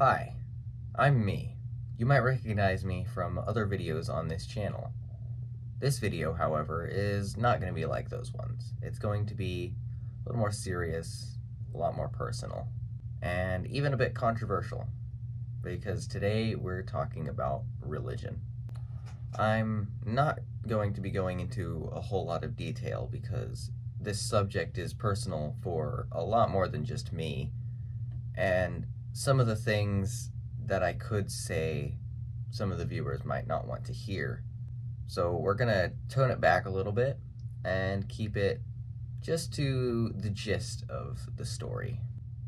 Hi, I'm me. You might recognize me from other videos on this channel. This video, however, is not going to be like those ones. It's going to be a little more serious, a lot more personal, and even a bit controversial, because today we're talking about religion. I'm not going to be going into a whole lot of detail because this subject is personal for a lot more than just me, and some of the things that I could say some of the viewers might not want to hear. So we're gonna tone it back a little bit and keep it just to the gist of the story.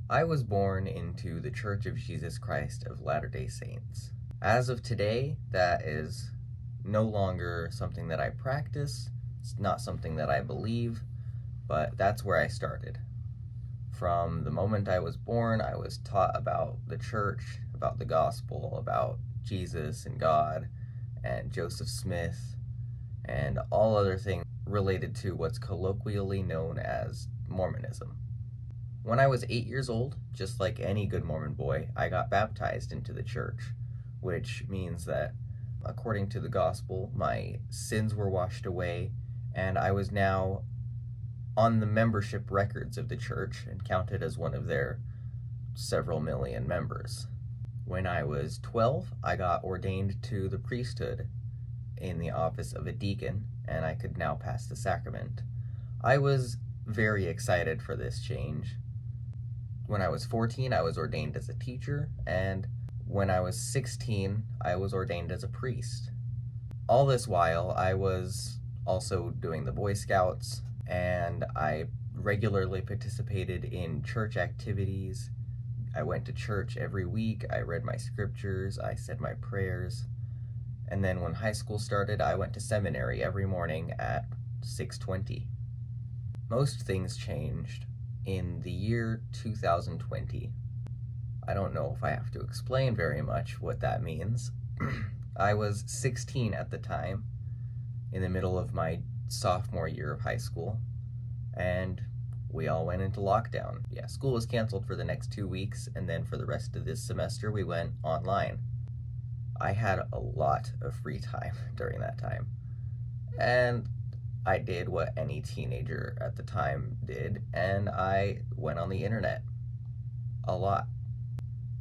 I was born into the Church of Jesus Christ of Latter-day Saints. As of today, that is no longer something that I practice, it's not something that I believe, but that's where I started. From the moment I was born, I was taught about the church, about the gospel, about Jesus and God, and Joseph Smith, and all other things related to what's colloquially known as Mormonism. When I was 8 years old, just like any good Mormon boy, I got baptized into the church, which means that, according to the gospel, my sins were washed away, and I was now on the membership records of the church and counted as one of their several million members. When I was 12, I got ordained to the priesthood in the office of a deacon, and I could now pass the sacrament. I was very excited for this change. When I was 14, I was ordained as a teacher, and when I was 16, I was ordained as a priest. All this while, I was also doing the Boy Scouts, and I regularly participated in church activities. I went to church every week, I read my scriptures, I said my prayers, and then when high school started, I went to seminary every morning at 6:20. Most things changed in the year 2020. I don't know if I have to explain very much what that means. I was 16 at the time, in the middle of my sophomore year of high school, and we all went into lockdown. Yeah, school was canceled for the next 2 weeks, and then for the rest of this semester we went online. I had a lot of free time during that time, and I did what any teenager at the time did, and I went on the internet a lot.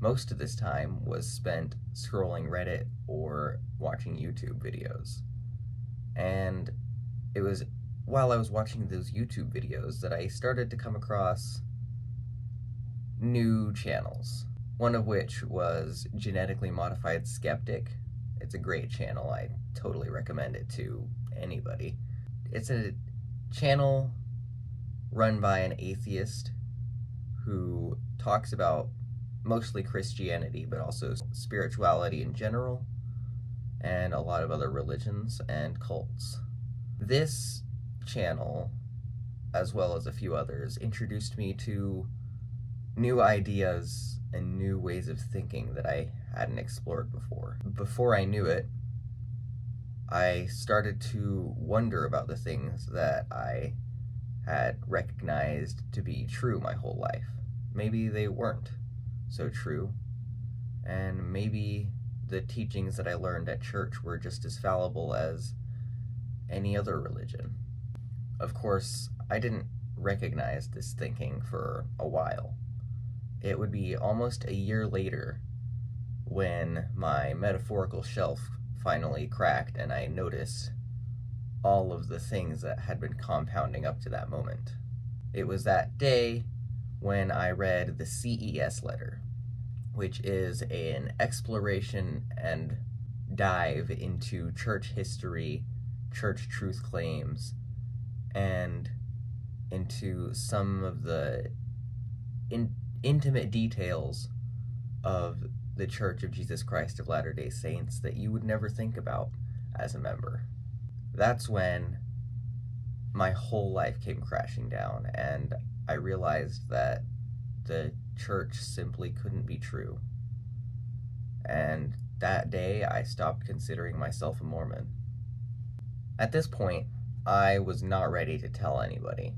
Most of this time was spent scrolling Reddit or watching YouTube videos. And it was while I was watching those YouTube videos that I started to come across new channels, one of which was Genetically Modified Skeptic. It's a great channel. I totally recommend it to anybody. It's a channel run by an atheist who talks about mostly Christianity, but also spirituality in general, and a lot of other religions and cults. This channel, as well as a few others, introduced me to new ideas and new ways of thinking that I hadn't explored before. Before I knew it, I started to wonder about the things that I had recognized to be true my whole life. Maybe they weren't so true, and maybe the teachings that I learned at church were just as fallible as any other religion. Of course, I didn't recognize this thinking for a while. It would be almost a year later when my metaphorical shelf finally cracked and I noticed all of the things that had been compounding up to that moment. It was that day when I read the CES letter, which is an exploration and dive into church history, church truth claims, and into some of the intimate details of the Church of Jesus Christ of Latter-day Saints that you would never think about as a member. That's when my whole life came crashing down, and I realized that the church simply couldn't be true. And that day, I stopped considering myself a Mormon. At this point, I was not ready to tell anybody.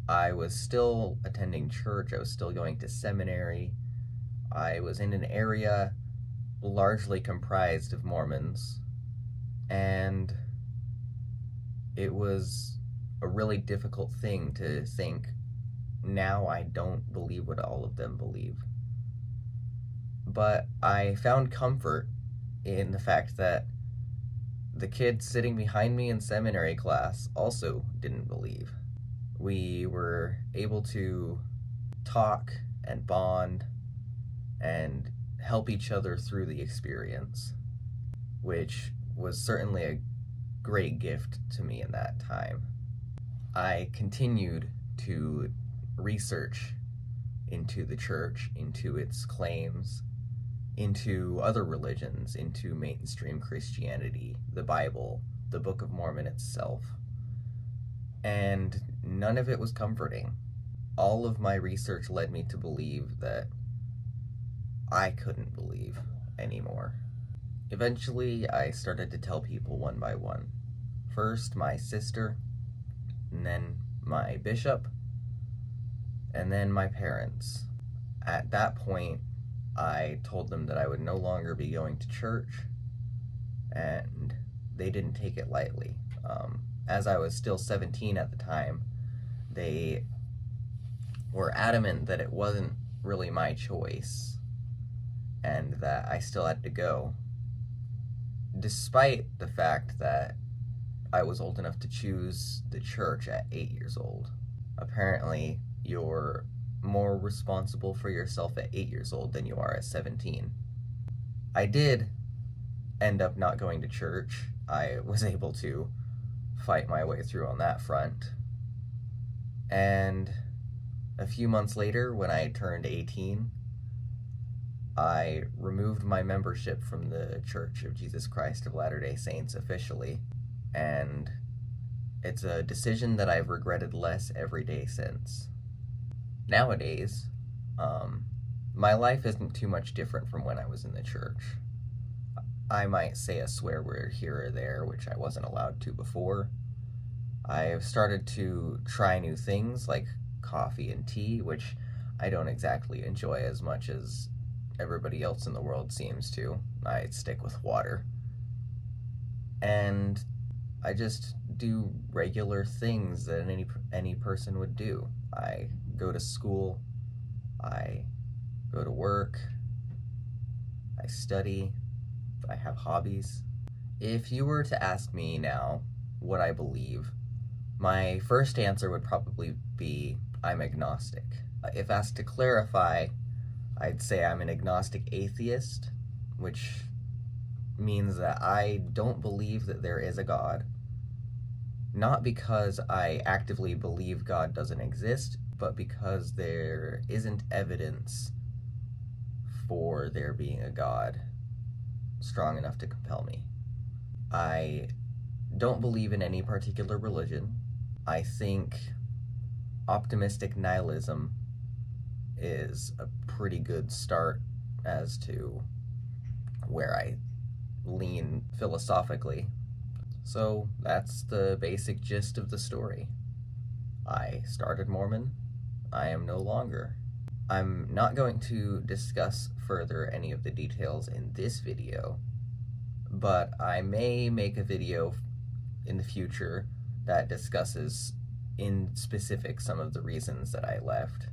I was still attending church, I was still going to seminary, I was in an area largely comprised of Mormons, and it was a really difficult thing to think, now I don't believe what all of them believe. But I found comfort in the fact that the kid sitting behind me in seminary class also didn't believe. We were able to talk and bond and help each other through the experience, which was certainly a great gift to me in that time. I continued to research into the church, into its claims, into other religions, into mainstream Christianity, the Bible, the Book of Mormon itself. And none of it was comforting. All of my research led me to believe that I couldn't believe anymore. Eventually, I started to tell people one by one. First, my sister, and then my bishop, and then my parents. At that point, I told them that I would no longer be going to church, and they didn't take it lightly. As I was still 17 at the time, they were adamant that it wasn't really my choice, and that I still had to go, despite the fact that I was old enough to choose the church at 8 years old. Apparently, you're more responsible for yourself at 8 years old than you are at 17. I did end up not going to church. I was able to fight my way through on that front. And a few months later, when I turned 18, I removed my membership from the Church of Jesus Christ of Latter-day Saints officially, and it's a decision that I've regretted less every day since. Nowadays, my life isn't too much different from when I was in the church. I might say a swear word here or there, which I wasn't allowed to before. I've started to try new things like coffee and tea, which I don't exactly enjoy as much as everybody else in the world seems to. I stick with water. And I just do regular things that any person would do. I go to school, I go to work, I study, I have hobbies. If you were to ask me now what I believe, my first answer would probably be I'm agnostic. If asked to clarify, I'd say I'm an agnostic atheist, which means that I don't believe that there is a God. Not because I actively believe God doesn't exist, but because there isn't evidence for there being a God strong enough to compel me. I don't believe in any particular religion. I think optimistic nihilism is a pretty good start as to where I lean philosophically. So that's the basic gist of the story. I started Mormon. I am no longer. I'm not going to discuss further any of the details in this video, but I may make a video in the future that discusses in specific some of the reasons that I left,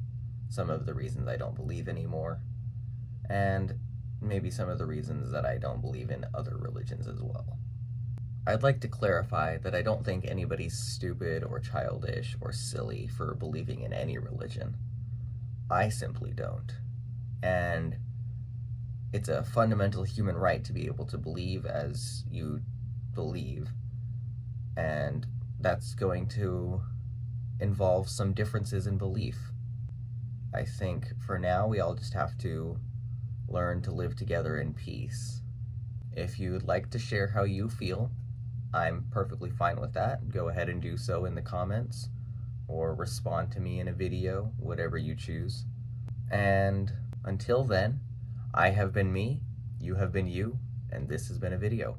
some of the reasons I don't believe anymore, and maybe some of the reasons that I don't believe in other religions as well. I'd like to clarify that I don't think anybody's stupid or childish or silly for believing in any religion. I simply don't. And it's a fundamental human right to be able to believe as you believe, and that's going to involve some differences in belief. I think for now we all just have to learn to live together in peace. If you'd like to share how you feel, I'm perfectly fine with that. Go ahead and do so in the comments, or respond to me in a video, whatever you choose. And until then, I have been me, you have been you, and this has been a video.